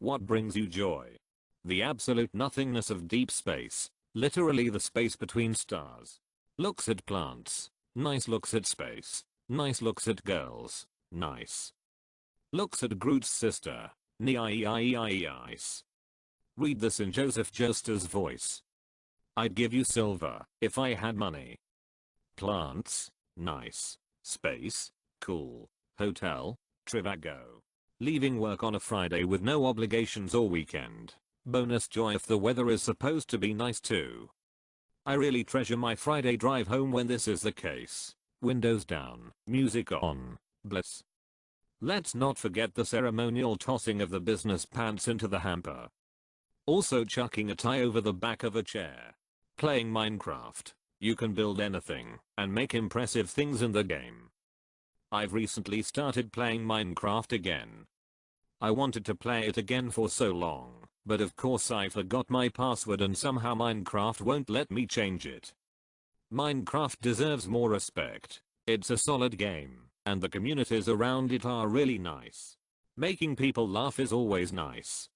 What brings you joy? The absolute nothingness of deep space. Literally the space between stars. Looks at plants. Nice. Looks at space. Nice. Looks at girls. Nice. Looks at Groot's sister. Nice. Read this in Joseph Joestar's voice. I'd give you silver if I had money. Plants. Nice. Space. Cool. Hotel. Trivago. Leaving work on a Friday with no obligations or weekend. Bonus joy if the weather is supposed to be nice too. I really treasure my Friday drive home when this is the case. Windows down, music on, bliss. Let's not forget the ceremonial tossing of the business pants into the hamper. Also chucking a tie over the back of a chair. Playing Minecraft. You can build anything and make impressive things in the game. I've recently started playing Minecraft again. I wanted to play it again for so long, but of course I forgot my password and somehow Minecraft won't let me change it. Minecraft deserves more respect. It's a solid game, and the communities around it are really nice. Making people laugh is always nice.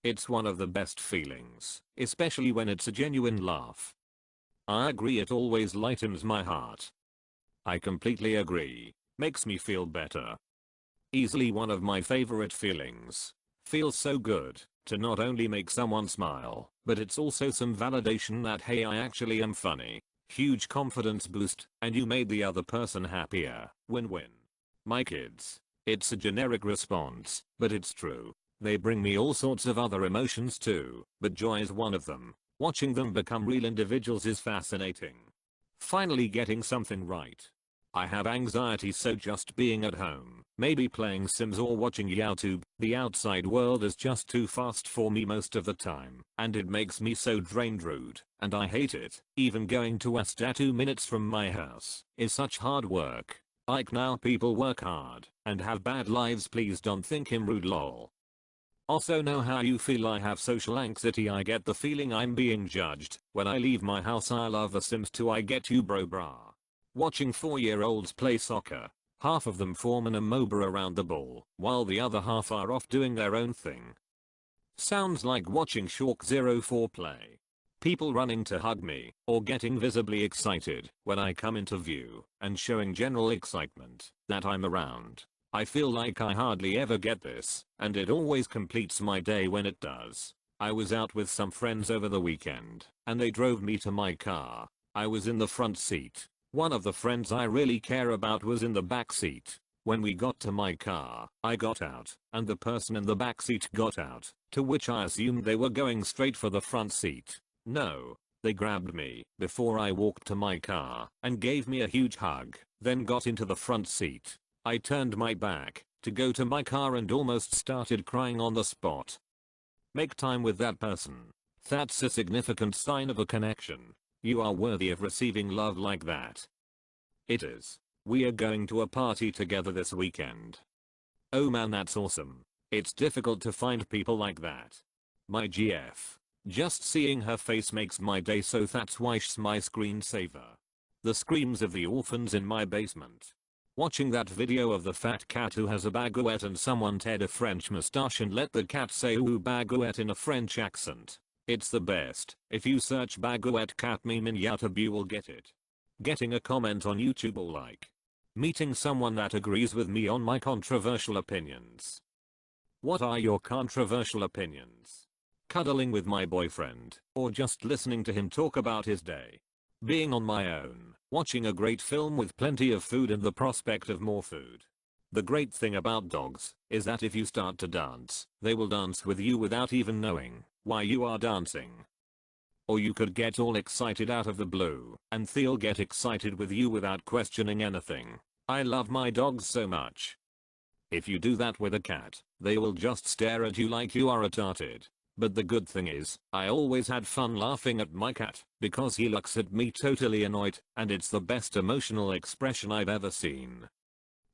It's one of the best feelings, especially when it's a genuine laugh. I agree, it always lightens my heart. I completely agree. Makes me feel better. Easily one of my favorite feelings. Feels so good to not only make someone smile, but it's also some validation that hey, I actually am funny. Huge confidence boost, and you made the other person happier. Win-win. My kids. It's a generic response, but it's true. They bring me all sorts of other emotions too, but joy is one of them. Watching them become real individuals is fascinating. Finally getting something right. I have anxiety, so just being at home, maybe playing Sims or watching YouTube, the outside world is just too fast for me most of the time, and it makes me so drained, rude, and I hate it. Even going to Asta 2 minutes from my house is such hard work. Like now people work hard and have bad lives, please don't think him rude lol. Also know how you feel. I have social anxiety. I get the feeling I'm being judged when I leave my house. I love The Sims 2. I get you bro brah. Watching 4-year-olds play soccer. Half of them form an amoeba around the ball, while the other half are off doing their own thing. Sounds like watching Shawk 04 play. People running to hug me, or getting visibly excited when I come into view, and showing general excitement that I'm around. I feel like I hardly ever get this, and it always completes my day when it does. I was out with some friends over the weekend, and they drove me to my car. I was in the front seat. One of the friends I really care about was in the back seat. When we got to my car, I got out, and the person in the back seat got out, to which I assumed they were going straight for the front seat. No. They grabbed me before I walked to my car and gave me a huge hug, then got into the front seat. I turned my back to go to my car and almost started crying on the spot. Make time with that person. That's a significant sign of a connection. You are worthy of receiving love like that. It is. We are going to a party together this weekend. Oh man, that's awesome. It's difficult to find people like that. My GF. Just seeing her face makes my day, so that's why she's my screensaver. The screams of the orphans in my basement. Watching that video of the fat cat who has a baguette and someone tied a French mustache and let the cat say ooh baguette in a French accent. It's the best. If you search baguette cat meme in YouTube you will get it. Getting a comment on YouTube or like. Meeting someone that agrees with me on my controversial opinions. What are your controversial opinions? Cuddling with my boyfriend, or just listening to him talk about his day. Being on my own, watching a great film with plenty of food and the prospect of more food. The great thing about dogs is that if you start to dance, they will dance with you without even knowing why you are dancing. Or you could get all excited out of the blue, and they'll get excited with you without questioning anything. I love my dogs so much. If you do that with a cat, they will just stare at you like you are retarded. But the good thing is, I always had fun laughing at my cat, because he looks at me totally annoyed, and it's the best emotional expression I've ever seen.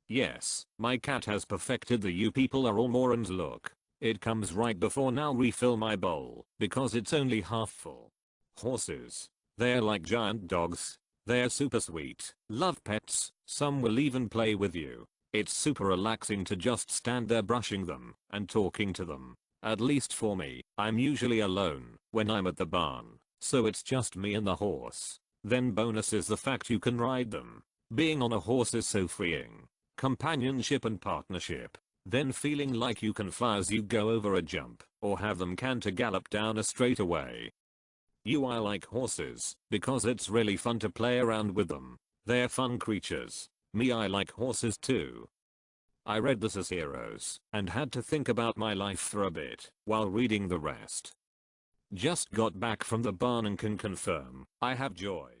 Yes, my cat has perfected the you people are all morons look. It comes right before now refill my bowl, because it's only half full. Horses. They're like giant dogs. They're super sweet. Love pets. Some will even play with you. It's super relaxing to just stand there brushing them and talking to them. At least for me, I'm usually alone when I'm at the barn, so it's just me and the horse. Then bonus is the fact you can ride them. Being on a horse is so freeing. Companionship and partnership. Then feeling like you can fly as you go over a jump, or have them canter gallop down a straightaway. I like horses, because it's really fun to play around with them. They're fun creatures. I like horses too. I read this as heroes, and had to think about my life for a bit, while reading the rest. Just got back from the barn and can confirm, I have joy.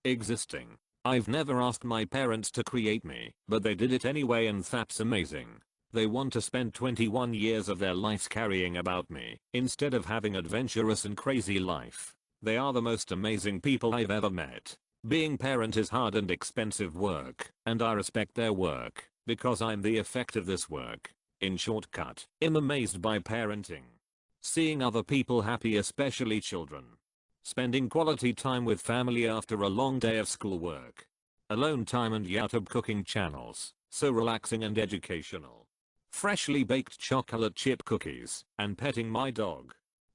Existing. I've never asked my parents to create me, but they did it anyway, and that's amazing. They want to spend 21 years of their lives carrying about me, instead of having adventurous and crazy life. They are the most amazing people I've ever met. Being parent is hard and expensive work, and I respect their work, because I'm the effect of this work. In shortcut, I'm amazed by parenting. Seeing other people happy, especially children. Spending quality time with family after a long day of schoolwork. Alone time and YouTube cooking channels, so relaxing and educational. Freshly baked chocolate chip cookies, and petting my dog.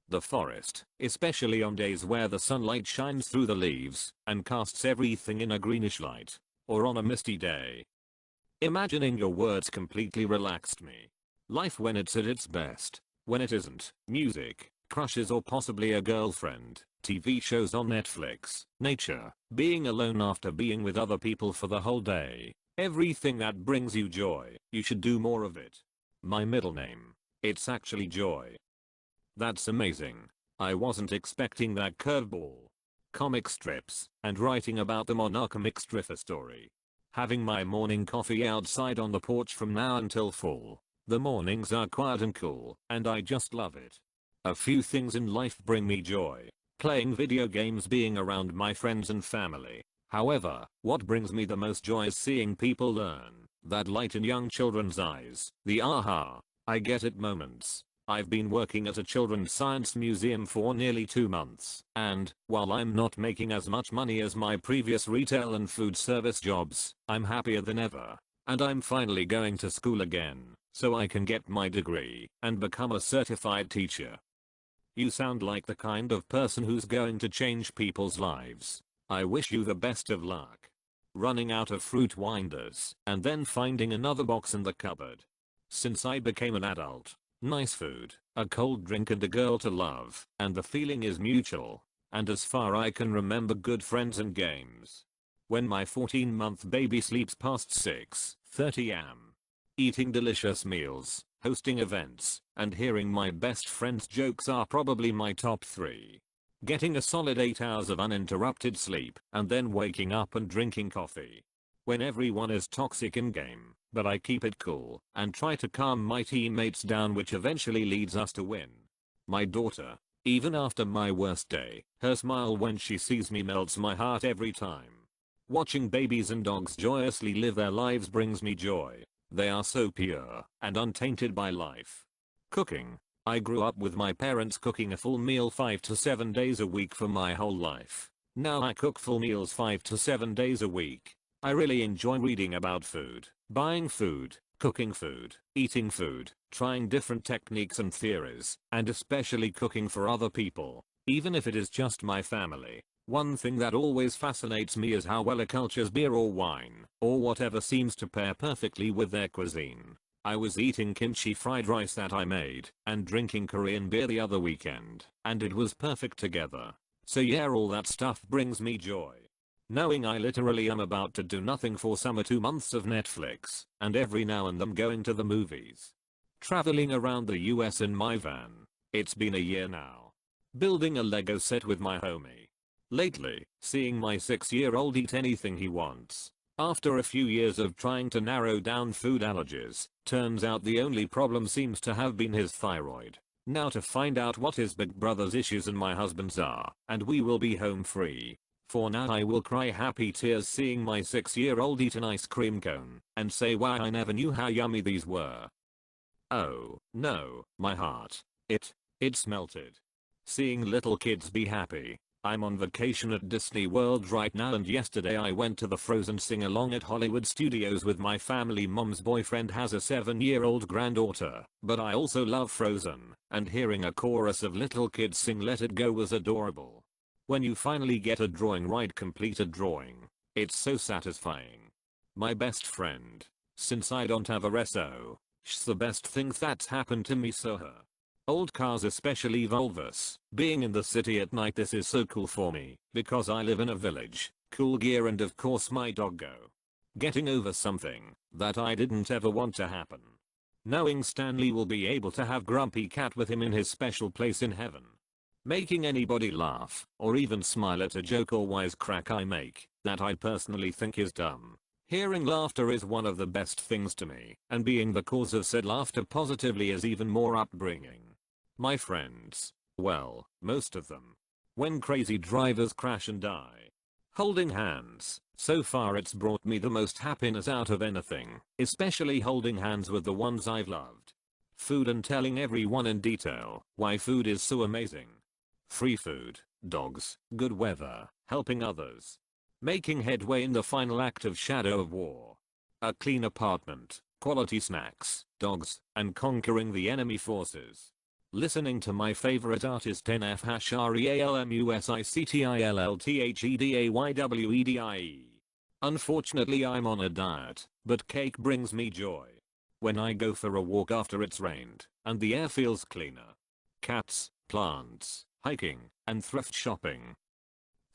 The forest, especially on days where the sunlight shines through the leaves and casts everything in a greenish light. Or on a misty day. Imagining your words completely relaxed me. Life when it's at its best. When it isn't. Music, crushes, or possibly a girlfriend. TV shows on Netflix. Nature. Being alone after being with other people for the whole day. Everything that brings you joy. You should do more of it. My middle name. It's actually Joy. That's amazing. I wasn't expecting that curveball. Comic strips, and writing about them on our comic stripper story. Having my morning coffee outside on the porch from now until fall. The mornings are quiet and cool, and I just love it. A few things in life bring me joy. Playing video games, being around my friends and family. However, what brings me the most joy is seeing people learn. That light in young children's eyes. The aha, I get it moments. I've been working at a children's science museum for nearly 2 months, and, while I'm not making as much money as my previous retail and food service jobs, I'm happier than ever. And I'm finally going to school again, so I can get my degree and become a certified teacher. You sound like the kind of person who's going to change people's lives. I wish you the best of luck. Running out of fruit winders and then finding another box in the cupboard. Since I became an adult, nice food, a cold drink, and a girl to love, and the feeling is mutual. And as far I can remember, good friends and games. When my 14-month baby sleeps past 6:30 am. Eating delicious meals, hosting events, and hearing my best friend's jokes are probably my top 3. Getting a solid 8 hours of uninterrupted sleep, and then waking up and drinking coffee. When everyone is toxic in game, but I keep it cool, and try to calm my teammates down, which eventually leads us to win. My daughter. Even after my worst day, her smile when she sees me melts my heart every time. Watching babies and dogs joyously live their lives brings me joy. They are so pure and untainted by life. Cooking. I grew up with my parents cooking a full meal 5 to 7 days a week for my whole life. Now I cook full meals 5 to 7 days a week. I really enjoy reading about food, buying food, cooking food, eating food, trying different techniques and theories, and especially cooking for other people, even if it is just my family. One thing that always fascinates me is how well a culture's beer or wine, or whatever, seems to pair perfectly with their cuisine. I was eating kimchi fried rice that I made, and drinking Korean beer the other weekend, and it was perfect together. So yeah, all that stuff brings me joy. Knowing I literally am about to do nothing for summer, 2 months of Netflix, and every now and then going to the movies. Traveling around the US in my van. It's been a year now. Building a Lego set with my homie. Lately, seeing my 6-year-old eat anything he wants. After a few years of trying to narrow down food allergies, turns out the only problem seems to have been his thyroid. Now to find out what his big brother's issues and my husband's are, and we will be home free. For now I will cry happy tears seeing my 6-year-old eat an ice cream cone, and say wow, I never knew how yummy these were. Oh, no, my heart. It's melted. Seeing little kids be happy. I'm on vacation at Disney World right now, and yesterday I went to the Frozen sing-along at Hollywood Studios with my family. Mom's boyfriend has a 7-year-old granddaughter, but I also love Frozen, and hearing a chorus of little kids sing Let It Go was adorable. When you finally get a drawing right, complete a drawing, it's so satisfying. My best friend. Since I don't have a SO, she's the best thing that's happened to me. So her. Old cars, especially Volvos. Being in the city at night, this is so cool for me because I live in a village. Cool gear, and of course my doggo. Getting over something that I didn't ever want to happen. Knowing Stanley will be able to have Grumpy Cat with him in his special place in heaven. Making anybody laugh or even smile at a joke or wisecrack I make that I personally think is dumb. Hearing laughter is one of the best things to me, and being the cause of said laughter positively is even more upbringing. My friends, well, most of them. When crazy drivers crash and die. Holding hands, so far it's brought me the most happiness out of anything, especially holding hands with the ones I've loved. Food, and telling everyone in detail why food is so amazing. Free food, dogs, good weather, helping others. Making headway in the final act of Shadow of War. A clean apartment, quality snacks, dogs, and conquering the enemy forces. Listening to my favorite artist NF#REALMUSICTILLTHEDAYWEDIE. Unfortunately I'm on a diet, but cake brings me joy. When I go for a walk after it's rained, and the air feels cleaner. Cats, plants, hiking, and thrift shopping.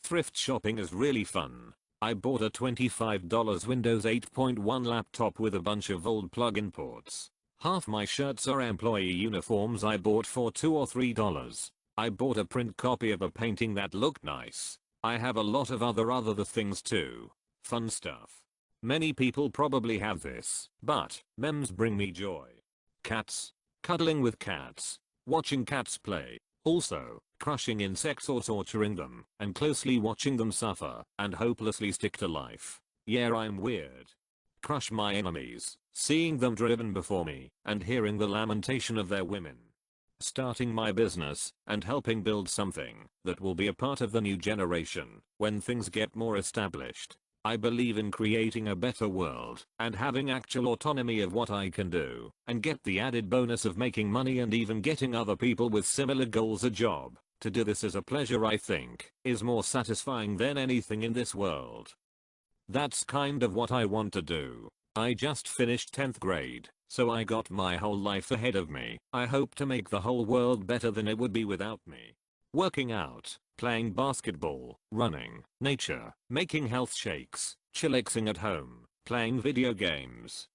Thrift shopping is really fun. I bought a $25 Windows 8.1 laptop with a bunch of old plug-in ports. Half my shirts are employee uniforms I bought for $2 or $3. I bought a print copy of a painting that looked nice. I have a lot of other things too. Fun stuff. Many people probably have this, but memes bring me joy. Cats. Cuddling with cats. Watching cats play. Also, crushing insects or torturing them, and closely watching them suffer, and hopelessly stick to life. Yeah, I'm weird. Crush my enemies, seeing them driven before me, and hearing the lamentation of their women. Starting my business, and helping build something that will be a part of the new generation, when things get more established. I believe in creating a better world, and having actual autonomy of what I can do, and get the added bonus of making money and even getting other people with similar goals a job. To do this as a pleasure, I think, is more satisfying than anything in this world. That's kind of what I want to do. I just finished 10th grade, so I got my whole life ahead of me. I hope to make the whole world better than it would be without me. Working out, playing basketball, running, nature, making health shakes, chillaxing at home, playing video games.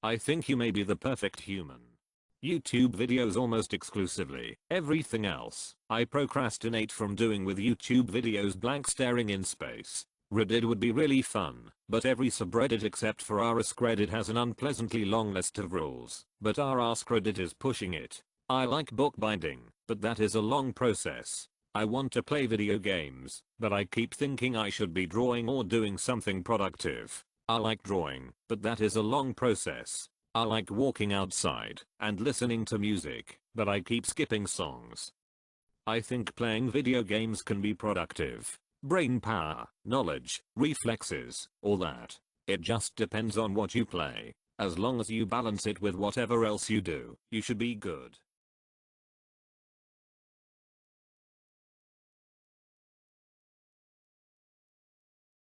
I think you may be the perfect human. YouTube videos almost exclusively. Everything else, I procrastinate from doing, with YouTube videos blank staring in space. Reddit would be really fun, but every subreddit except for our askreddit has an unpleasantly long list of rules, but our askreddit is pushing it. I like bookbinding, but that is a long process. I want to play video games, but I keep thinking I should be drawing or doing something productive. I like drawing, but that is a long process. I like walking outside and listening to music, but I keep skipping songs. I think playing video games can be productive. Brain power, knowledge, reflexes, all that. It just depends on what you play. As long as you balance it with whatever else you do, you should be good.